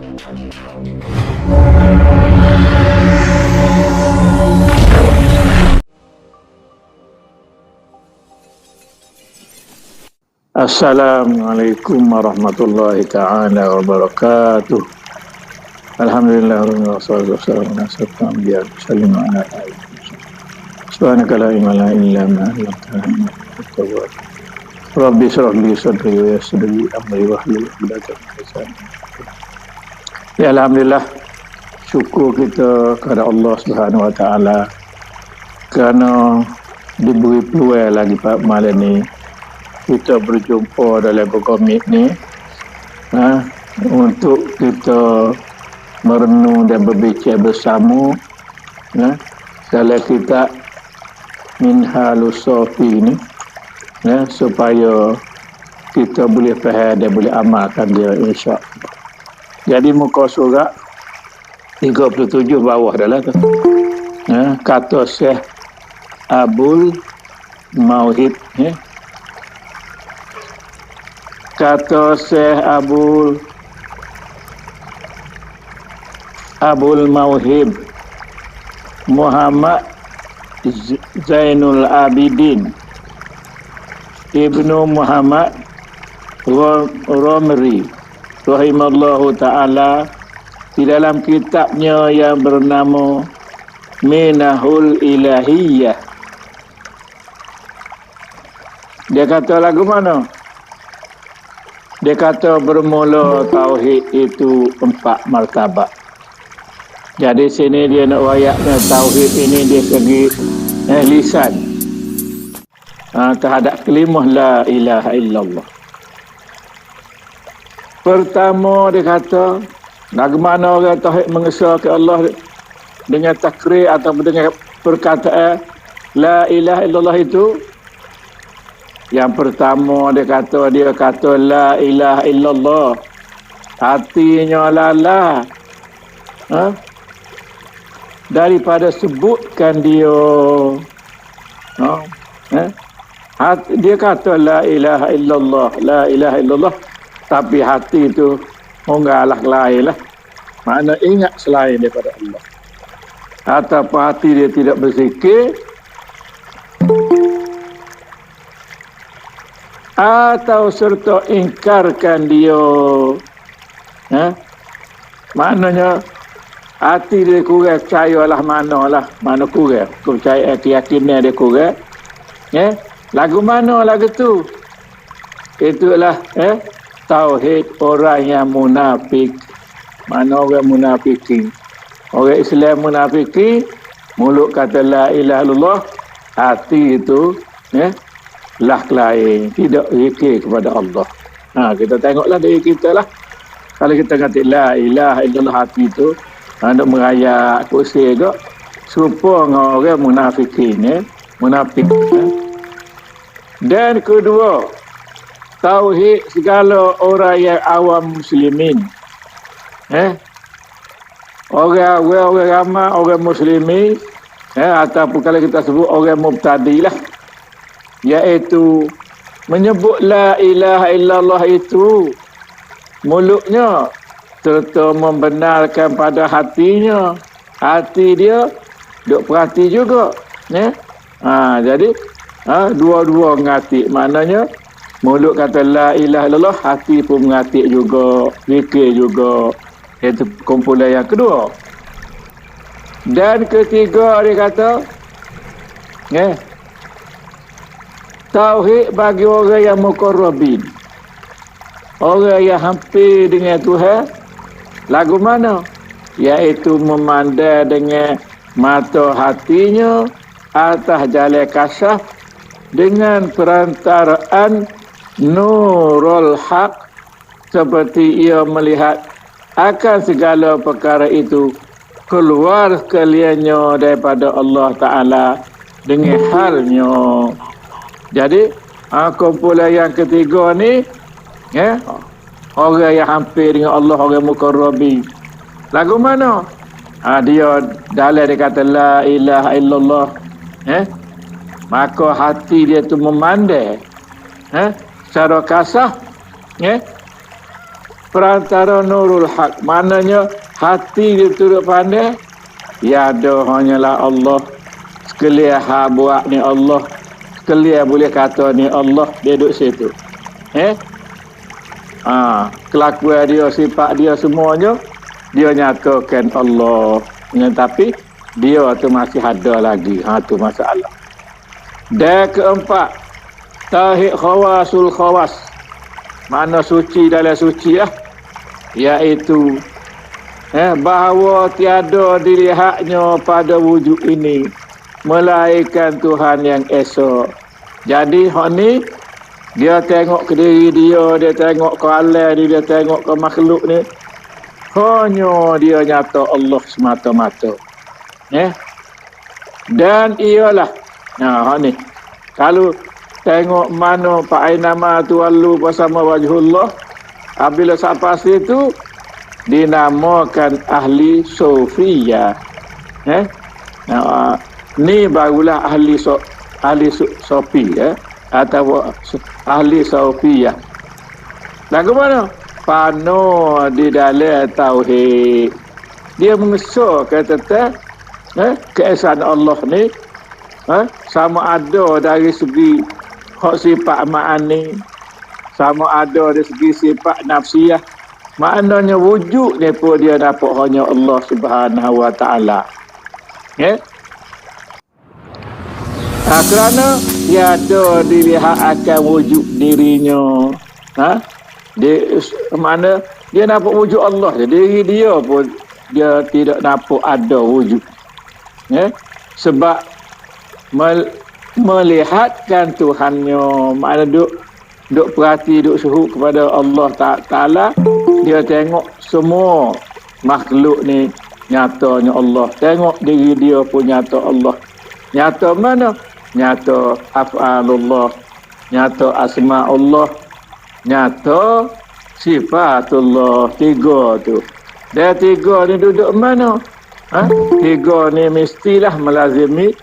Assalamualaikum warahmatullahi ta'ala wabarakatuh. Alhamdulillah wassalatu wassalamu ala asyrafil anbiya'i wasallim ala alihi. Subhanaka la ilma lana illa ma 'allamtana innaka antat tawwab. Rabbi shrah li sadri wa yassir li amri wahlul 'uqdatam min lisani. Ya alhamdulillah, syukur kita kepada Allah Subhanahu wa taala kerana diberi peluang lagi pada malam ni kita berjumpa dalam berkomit ni untuk kita merenung dan berbicara bersama dalam kitab Minhalus Safi ni supaya kita boleh faham dan boleh amalkan dia, insya-Allah. Jadi muka surat 37 bawah dah lah tu. Kata Syekh Abdul Mauhib, kata Syekh Abdul Mauhib Muhammad Zainul Abidin Ibnu Muhammad Romri rahimallahu ta'ala di dalam kitabnya yang bernama Minahul Ilahiyah. Dia kata lagu mana? Dia kata bermula tauhid itu 4 martabat. Jadi sini dia nak wayakkan tauhid ini dia segi lisan terhadap kalimah la ilaha illallah. Pertama dia kata, bagaimana orang tauhid mengesahkan Allah dengan takrir atau dengan perkataan la ilaha illallah itu? Yang pertama dia kata la ilaha illallah, hatinya lala daripada sebutkan dia. Dia kata la ilaha illallah, tapi hati itu mengalah lain lah, makna ingat selain daripada Allah. Atau hati dia tidak berzikir, atau serta ingkarkan dia. Maknanya hati dia kurang percayalah mana kurang percaya, keyakinan dia kurang. Lagu mana lagu tu? Itulah tauhid orang yang munafik. Mana orang munafikin? Orang Islam munafiki, mulut kata la ilaha illallah, hati itu lah lain, tidak zikir kepada Allah. Kita tengoklah diri kita lah. Kalau kita kata la ilaha illallah, hati itu nak merayak kursi juga, serupa dengan orang munafikin, munafik. Dan kedua, tauhid segala orang yang awam muslimin. Orang ramai, orang muslimin, ataupun kalau kita sebut orang mubtadi lah, iaitu menyebut la ilaha illallah itu mulutnya serta membenarkan pada hatinya. Hati dia duk perhati juga. Jadi dua-dua mengatik. Maknanya mulut kata la ilaha illallah, hati pun mengatik juga, fikir juga. Itu kumpulan yang kedua. Dan ketiga dia kata tauhid bagi orang yang muqarrabin, orang yang hampir dengan Tuhan. Lagu mana? Iaitu memandang dengan mata hatinya atas jalan kasyaf dengan perantaraan nurul haq, seperti ia melihat akan segala perkara itu keluar sekaliannya daripada Allah Ta'ala dengan halnya. Jadi kumpulan yang ketiga ni, orang yang hampir dengan Allah, orang muqarrabi. Lagu mana? Dia dalam dia kata la ilaha illallah, maka hati dia tu memandai secara kasar perantara nurul haq. Maknanya hati dia turut pandai, ya ada hanyalah Allah. Sekalian buat ni Allah. Sekalian boleh kata ni Allah, dia duduk situ. Kelakuan dia, sifat dia semuanya dia nyatakan Allah. Tapi dia tu masih ada lagi. Tu masalah. Dan keempat, tauhid khawasul khawas. Mana suci dalam suci lah. Iaitu bahawa tiada dilihatnya pada wujud ini melainkan Tuhan yang esa. Jadi hak ni dia tengok ke diri dia tengok ke alam dia tengok ke makhluk ni. Hanya dia nyata Allah semata-mata. Dan ialah hak ni. Kalau tengok mana fa'ainama tuwallu bersama wajhullah, apabila sampai situ dinamakan ahli sufiyah. Ni barulah ahli sofi atau ahli sufiyah. Lagu mana? Pano di dalam tauhid. Dia mengesahkan tentang keesaan Allah ni sama ada dari segi hak sifat ma'ani, sama ada dari segi sifat nafsiyah. Maknanya wujud ni pun dia dapat hanya Allah Subhanahu Wa Taala. Kerana dia ada dilihat akan wujud dirinya. Mana dia nampak wujud Allah, diri dia pun dia tidak nampak ada wujud. Sebab melihatkan Tuhannya, makna duk perhati, duk suhuk kepada Allah Ta'ala, dia tengok semua makhluk ni nyatanya Allah. Tengok diri dia pun nyata Allah. Nyata mana? Nyata af'alullah, nyata asma'ullah, nyata sifatullah. Tiga tu. Dan tiga ni duduk mana? Tiga ni mestilah melazimi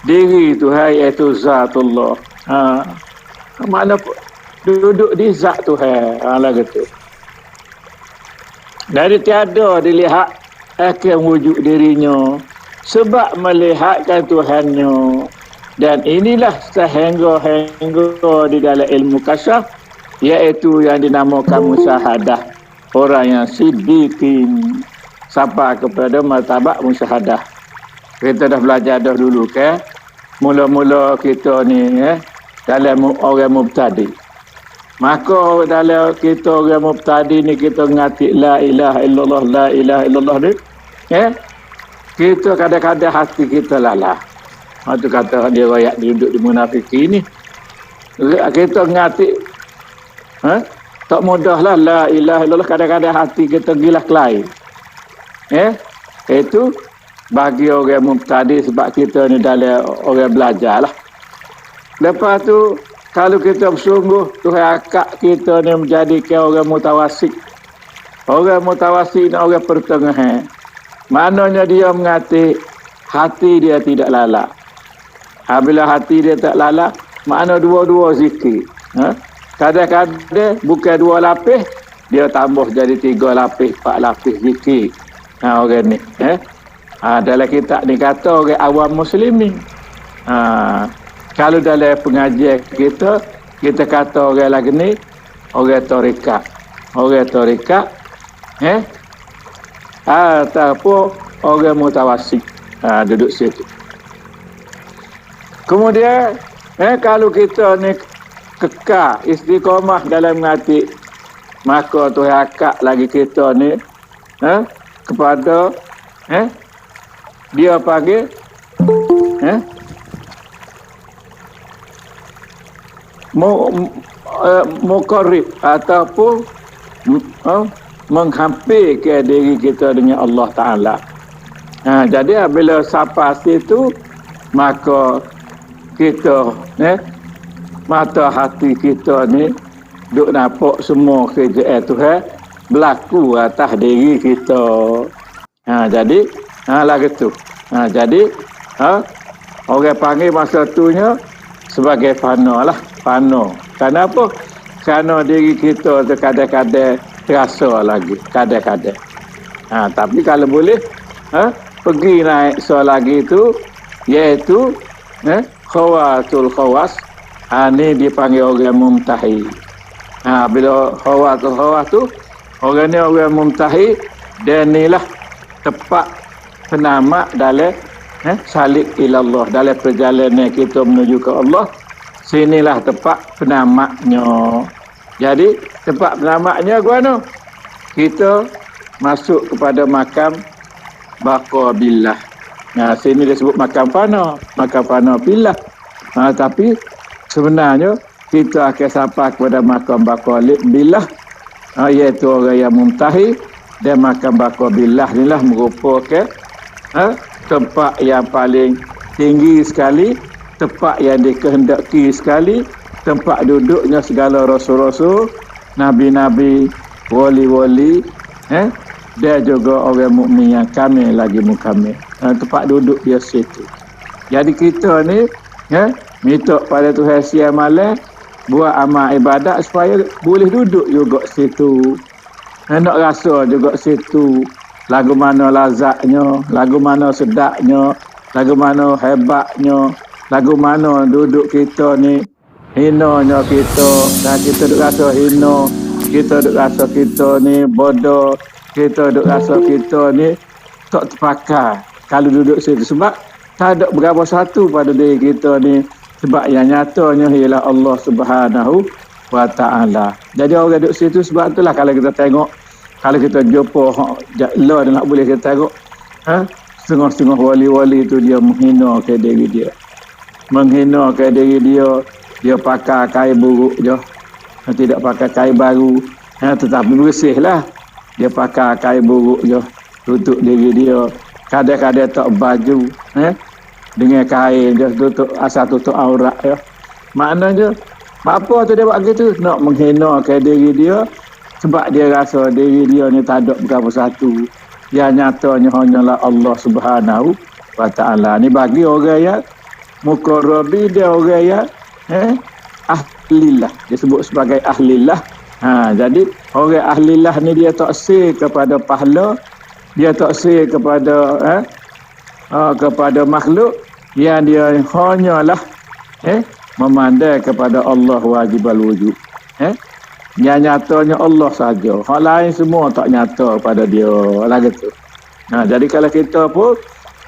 diri Tuhan, iaitu zatullah. Makna duduk di zat Tuhan. Lagu tu. Dari tiada dilihat akan wujud dirinya, sebab melihatkan Tuhannya. Dan inilah sehingga di dalam ilmu kasyaf, iaitu yang dinamakan musyahadah. Orang yang siddiqin sampai kepada martabat musyahadah. Kita dah belajar dah dulu ke? Mula-mula kita ni dalam orang mubtadi. Maka dalam kita orang mubtadi ni kita ngati la ilaha illallah, la ilaha illallah ni. Kita kadang-kadang hati kita lalah. Itu kata dia rakyat duduk di munafiki ni. Kita ngati tak mudahlah la ilaha illallah, kadang-kadang hati kita gilah kelai. Itu bagi orang mubtadi, sebab kita ni dalam orang belajar lah. Lepas tu kalau kita bersungguh, Tuhan akak kita ni menjadikan orang mutawasik. Orang mutawasik ni orang pertengahan. Maknanya dia mengati hati dia tidak lalak. Bila hati dia tak lalak, makna dua-dua zikir. Kadang-kadang bukan dua lapis, dia tambah jadi 3 lapis, 4 lapis zikir. Orang ni. Dalam kitab ni kata orang awam muslimin. Kalau dalam pengajian kita kata orang lagi ni orang tarikat. Orang tarikat ataupun orang mutawassit. Duduk situ. Kemudian kalau kita ni kekal istiqamah dalam ngati, maka Tuhan akak lagi kita ni kepada dia panggil muqarrib ataupun menghampirkan diri kita dengan Allah Ta'ala. Jadi bila sampai situ, maka kita mata hati kita ni duk nampak semua kerjaan Tuhan berlaku atas diri kita. Jadi lagu tu. Jadi orang panggil masa tunya sebagai fana lah. Fana. Kenapa? Kerana diri kita tu kadang-kadang terasa lagi kadang-kadang. Tapi kalau boleh pergi naik so lagi tu, iaitu khawatul khawas. Ni dipanggil orang mumtahi. Bila khawatul khawas tu, orang ni orang mumtahi, dan inilah tepat penamak dalam salik ilallah, dalam perjalanan kita menuju ke Allah. Sinilah tepat penamaknya. Jadi tempat penamaknya gimana? Kita masuk kepada makam baqa billah. Sini dia sebut makam fana billah. Tapi sebenarnya kita akan sampai kepada makam baqa billah, iaitu orang yang mumtahi. Dan makam baqa billah inilah merupakan tempat yang paling tinggi sekali, tempat yang dikehendaki sekali, tempat duduknya segala rasul-rasul, nabi-nabi, wali-wali, dia juga orang mukmin yang kamil lagi mukamil. Tempat duduk dia situ. Jadi kita ni minta pada Tuhan siang malam buat amal ibadat supaya boleh duduk juga situ. Nak rasa juga situ lagu mana lazatnya, lagu mana sedapnya, lagu mana hebatnya, lagu mana duduk kita ni hinanya kita, dan kita duk rasa hina, kita duk rasa kita ni bodoh, kita duk rasa kita ni tak terpakai kalau duduk situ, sebab tak ada berapa satu pada diri kita ni, sebab yang nyatanya ialah Allah Subhanahu wa ta'ala. Jadi orang duduk situ, sebab itulah kalau kita tengok, kalau kita jumpa Allah nak boleh kita tengok setengah-setengah wali-wali tu dia menghina ke diri dia, menghina ke diri dia. Dia pakai kain buruk je, tidak pakai kain baru, tetapi bersih lah. Dia pakai kain buruk je, tutup diri dia. Kadang-kadang tak baju, dengan kain je, asal tutup aurat je. Maknanya apa tu dia buat gitu? Nak menghina ke diri dia, sebab dia rasa diri dia ni tak ada berapa satu. Yang nyatanya hanyalah Allah Subhanahu wa ta'ala. Ni bagi orang yang muqarrabi, dia orang yang ahlillah, disebut sebagai ahlillah. Jadi orang ahlillah ni dia taksir kepada pahala, dia taksir kepada kepada makhluk, yang dia hanyalah memandai kepada Allah wajibal wujud. Yang nyatanya Allah saja, hal lain semua tak nyata pada dia lah gitu. Jadi kalau kita pun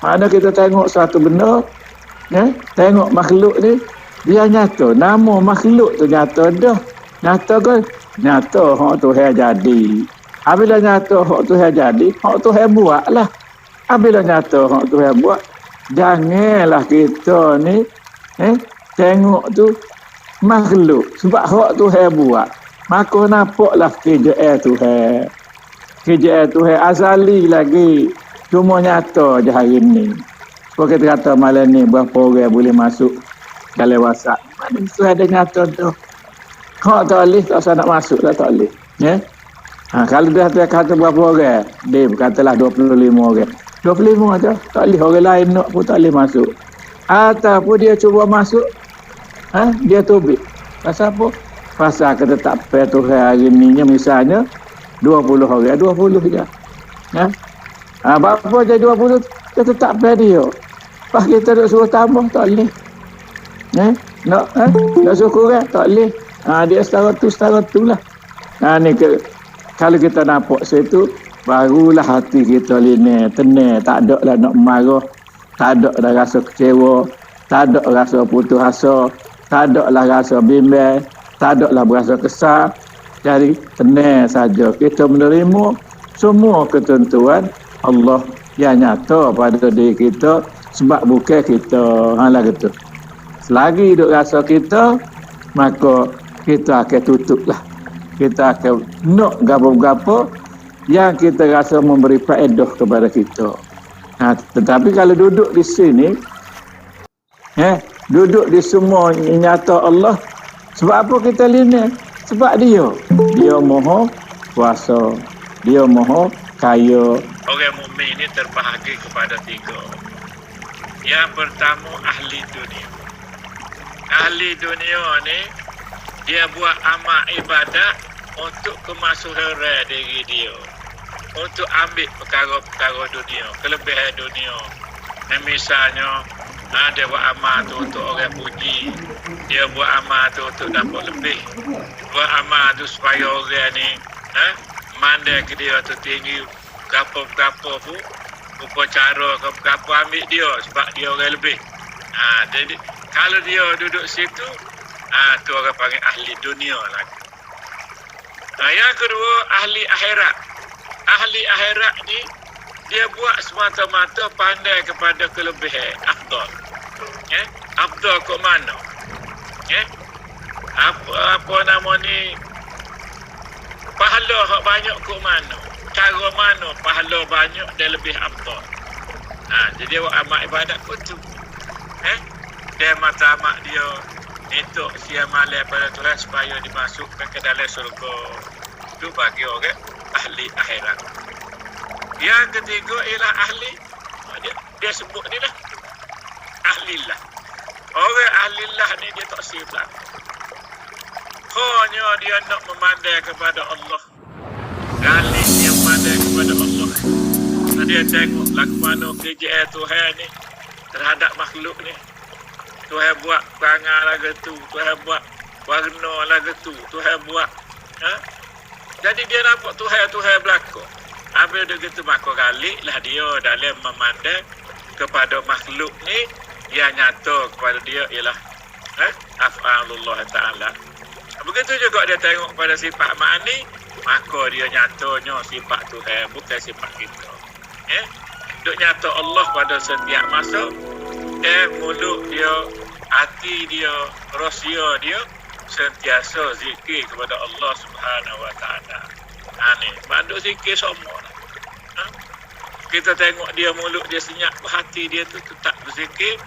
mana kita tengok satu benda, tengok makhluk ni, dia nyata, nama makhluk tu nyata dah. Nyata kan? Nyata hak Tuhan jadi. Apabila nyata hak Tuhan jadi, hak Tuhan buat lah. Apabila nyata hak Tuhan buat, janganlah kita ni tengok tu makhluk. Sebab hak Tuhan buat, maka nampaklah kerjaan Tuhan. Kerjaan Tuhan azali lagi. Cuma nyata je hari ni. Kalau kita kata malam ni berapa orang boleh masuk dalam WhatsApp, mana itu ada nyata tu. Hak tak boleh, tak usah nak masuk lah, tak boleh. Kalau dia kata berapa orang, dia katalah 25 orang. 25 aja, tak boleh. Orang lain nak pun tak boleh masuk. Ataupun dia cuba masuk, dia tubik. Pasal apa? Pasal ketetapan Tuhan hari ni, misalnya 20 orang, 20 je. Berapa je 20, ketetapan dia. Pas kita nak suruh tambah, tak boleh. Nak suruh kurang, tak boleh. Dia setara tu lah. Ni kalau kita nampak situ, barulah hati kita lini tenang, tak ada lah nak marah, tak ada lah rasa kecewa, tak ada rasa putus asa, tak ada lah rasa bimbang, tak ada lah berasa kesal. Jadi tenang saja kita menerima semua ketentuan Allah yang nyata pada diri kita, sebab bukan kita. Lah gitu. Selagi duk rasa kita, maka kita akan tutup lah. Kita akan nak gapo-gapo yang kita rasa memberi faedah kepada kita. Tetapi kalau duduk di sini, duduk di semua nyata Allah, sebab apa kita lini? Sebab dia maha kuasa, dia maha kaya. Orang mukmin ini terbahagi kepada 3. Yang pertama, ahli dunia. Ahli dunia ni dia buat amal ibadat untuk kemasyhuran diri dia, untuk ambil perkara-perkara dunia, kelebihan dunia. Misalnya, dia buat amal tu untuk orang puji, dia buat amal tu untuk dapat lebih, buat amal tu supaya orang ni mandai ke dia tu tinggi berapa-berapa pun upacara berapa ambil dia sebab dia orang lebih. Jadi kalau dia duduk situ, tu orang panggil ahli dunia lagi. Yang kedua, ahli akhirat. Ahli akhirat ni dia buat semata-mata pandai kepada kelebihan afdal. Afdal ke mana? Apa nama ni? Pahala hak banyak ke mana? Cara mana pahala banyak dan lebih afdal? Jadi awak amal ibadat pun tu. Dia mata-amak dia itu siang malam pada Tuhan supaya dimasukkan ke dalam syurga. Itu bagi orang ahli akhirat. Yang ketiga ialah ahli, dia sebut ni lah, ahlillah. Orang ahlillah ni dia tak sifat. Hanya dia nak memandai kepada Allah. Kali dia memandai kepada Allah. Dia tengok lagu mana kerja Tuhan ni terhadap makhluk ni. Tuhan buat perangai lagu tu, Tuhan buat warna lagu tu, Tuhan buat. Jadi dia nampak Tuhan berlaku. Habis dia gitu maka galiklah dia dalam memandang kepada makhluk ni yang nyata kepada dia ialah af'alullah ta'ala. Begitu juga dia tengok pada sifat ma'ani, maka dia nyatanya sifat Tuhan bukan sifat kita. Duk nyata Allah pada setiap masa, mulut dia, hati dia, rahsia dia sentiasa zikir kepada Allah Subhanahu wa taala. Ni banduk zikir semua. Kita tengok dia mulut dia senyap, hati dia tu tetap berzikir.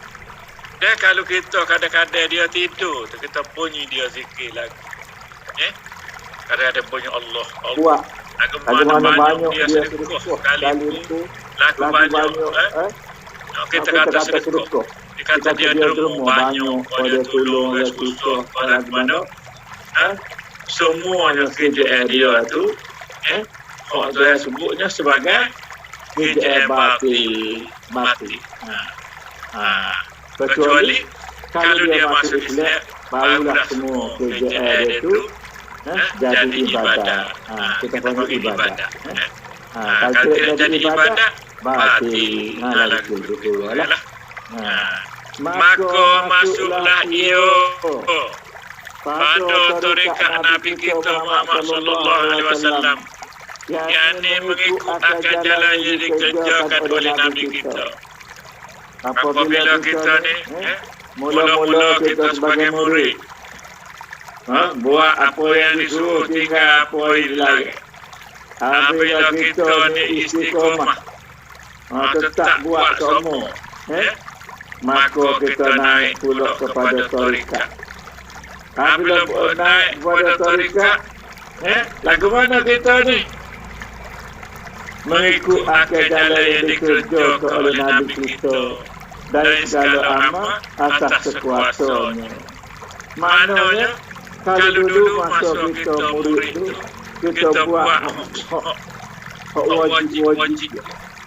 Dan kalau kita kadang-kadang dia tidur, kita bunyi dia zikir lagi. Kadang-kadang bunyi Allah. Lagu mana banyak dia sedekah kali itu. Lagu banyak. Kita kata sedekah. Dia kata dia derma banyak, dia tolong, dia susah, lagu mana. Semuanya kerja dia tu, orang sebutnya sebagai kerja mati. Kecuali kalau dia masuk Islam, barulah semua kerja dia tu jadi ibadah. Kita panggil ibadah. Kalau tidak jadi ibadah, mati. Lagu itu lah. Maka masuklah ia pada tarekat Nabi kita Muhammad sallallahu alaihi wasallam, yakni mengikut akan jalan yang dikerjakan oleh Nabi kita. Apabila kita ni mula-mula kita sebagai murid, buat apa yang disuruh, tinggal apa yang dilarang. Apabila kita ni istiqamah, tetap buat semua, maka kita naik pula kepada tarekat. Apabila naik kepada tarekat, lagu mana kita ni? Mengikut akan jalan yang dikerjakan oleh Nabi kita dari segala amal atas sekuasanya. Maknanya, kalau dulu masa kita murid itu, kita buat wajib-wajib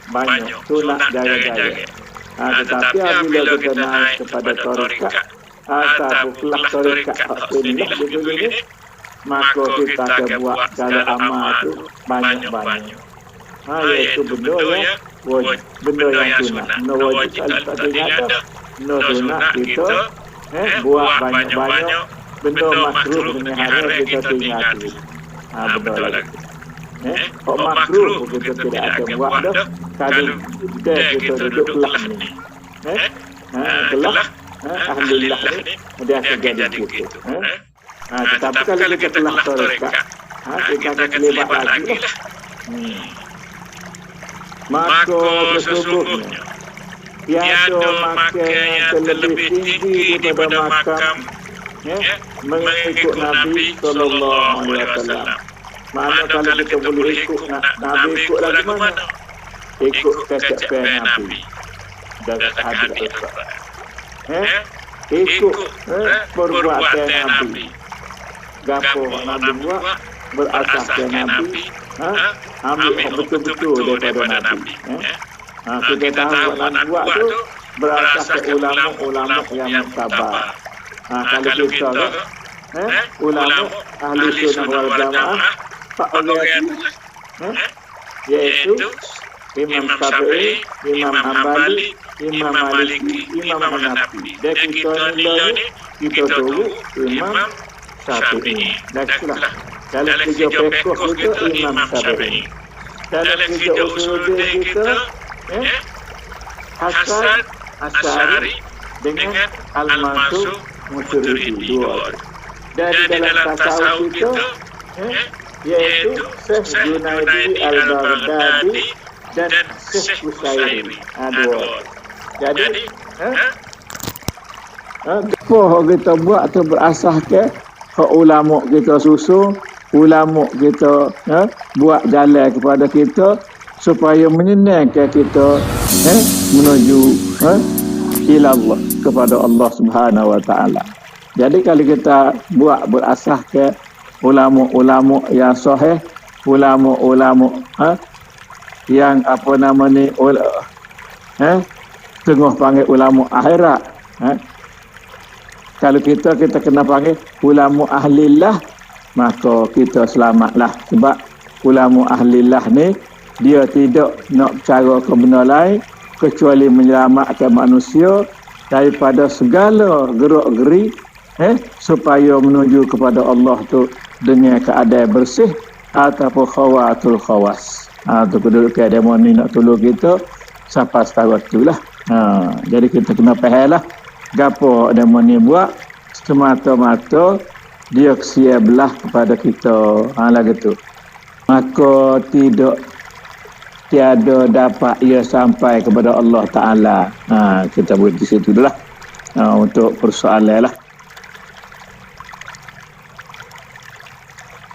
banyak, sunat jaga-jaga. Tetapi apabila kita naik kepada tarekat, atau kelas tarekat inilah dulu ini, maka kita akan buat segala amal itu banyak-banyak. Iaitu benda yang sunat. Benda wajib kalau tak ada, benda sunat kita buat banyak-banyak. Benda makruh dengan hari kita tinggal. Benda lagi. Makruh kita tidak akan buat dah kalau kita duduk kelas ni. Kelas alhamdulillah ni dia akan jadi begitu. Tetapi kalau kita kelas tarekat, kita akan terlibat lagi lah. Maka sesungguhnya tiada makan yang terlebih tinggi daripada makam mengikut Nabi sallallahu alaihi wasallam. Mana kalau kita boleh ikut Nabi, ikut lagu mana? Ikut kecapean Nabi dan hadis Al-Quran. Ikut perbuatan Nabi. Gapo Nabi buat, berasaskan Nabi, ambil betul-betul daripada Nabi. Kita tahu nak buat tu berasaskan ulama-ulama yang sabar. Kalau kita ulama ahli sunnah wal jamaah, Pak yaitu Imam Syafi'i, Imam Hambali, Imam Maliki, Imam Hanafi. Dan kita ni kita tunggu Imam Syafi'i. Dan itulah dalam tiga fiqh kita Imam Syafi'i. Dalam tiga usul kita Hasan Asy'ari dengan Al-Mansur Maturidi dua. Dan di dalam tasawuf kita yaitu Syekh Junaidi Al-Baghdadi dan Syekh Usairi. Dua. Jadi apa kita buat tu berasaskan ulama kita susun, ulama kita buat jalan kepada kita supaya menyenangkan kita menuju ila Allah, kepada Allah Subhanahu wa taala. Jadi kalau kita buat berasaskan ulama-ulama yang sahih, ulama-ulama yang apa nama ni tengah panggil ulama akhirat. Kalau kita kena panggil ulama ahlillah, maka kita selamatlah. Sebab ulama ahlillah ni dia tidak nak cara ke benda lain kecuali menyelamatkan manusia daripada segala gerak-geri supaya menuju kepada Allah tu dengan keadaan bersih ataupun khawatul khawas. Tu kedudukan demo ni nak tolong kita sampai setahun tu lah. Jadi kita kena faham lah gapo demo ni buat semata-mata dia kesia belah kepada kita. Lagu tu. Maka tiada dapat ia sampai kepada Allah Ta'ala. Kita buat di situ dulu lah untuk persoalan lah.